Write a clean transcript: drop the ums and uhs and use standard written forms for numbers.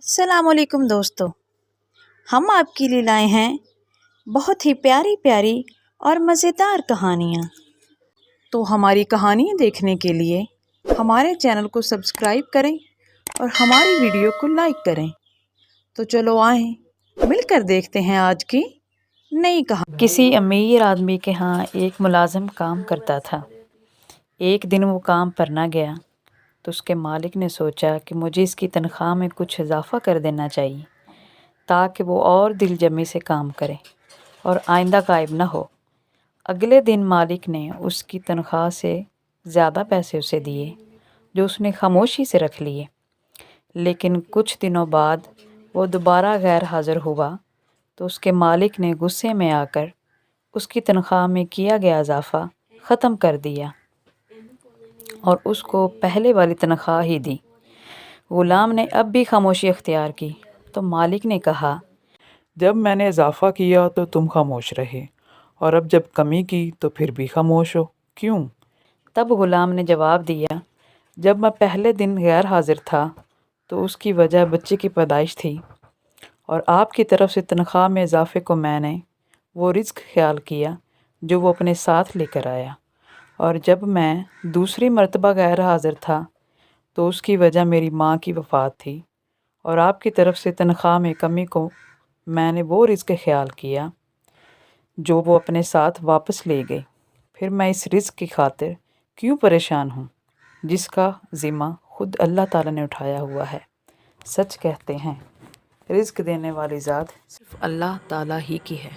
السلام علیکم دوستو، ہم آپ کے لیے لائے ہیں بہت ہی پیاری پیاری اور مزیدار کہانیاں۔ تو ہماری کہانیاں دیکھنے کے لیے ہمارے چینل کو سبسکرائب کریں اور ہماری ویڈیو کو لائک کریں۔ تو چلو آئیں مل کر دیکھتے ہیں آج کی نئی کہانی۔ کسی امیر آدمی کے ہاں ایک ملازم کام کرتا تھا۔ ایک دن وہ کام پر نہ گیا تو اس کے مالک نے سوچا کہ مجھے اس کی تنخواہ میں کچھ اضافہ کر دینا چاہیے تاکہ وہ اور دل جمی سے کام کرے اور آئندہ غائب نہ ہو۔ اگلے دن مالک نے اس کی تنخواہ سے زیادہ پیسے اسے دیے جو اس نے خاموشی سے رکھ لیے، لیکن کچھ دنوں بعد وہ دوبارہ غیر حاضر ہوا تو اس کے مالک نے غصے میں آ کر اس کی تنخواہ میں کیا گیا اضافہ ختم کر دیا اور اس کو پہلے والی تنخواہ ہی دی۔ غلام نے اب بھی خاموشی اختیار کی تو مالک نے کہا، جب میں نے اضافہ کیا تو تم خاموش رہے، اور اب جب کمی کی تو پھر بھی خاموش ہو، کیوں؟ تب غلام نے جواب دیا، جب میں پہلے دن غیر حاضر تھا تو اس کی وجہ بچے کی پیدائش تھی، اور آپ کی طرف سے تنخواہ میں اضافے کو میں نے وہ رزق خیال کیا جو وہ اپنے ساتھ لے کر آیا، اور جب میں دوسری مرتبہ غیر حاضر تھا تو اس کی وجہ میری ماں کی وفات تھی، اور آپ کی طرف سے تنخواہ میں کمی کو میں نے وہ رزق خیال کیا جو وہ اپنے ساتھ واپس لے گئے۔ پھر میں اس رزق کی خاطر کیوں پریشان ہوں جس کا ذمہ خود اللہ تعالیٰ نے اٹھایا ہوا ہے۔ سچ کہتے ہیں رزق دینے والی ذات صرف اللہ تعالیٰ ہی کی ہے۔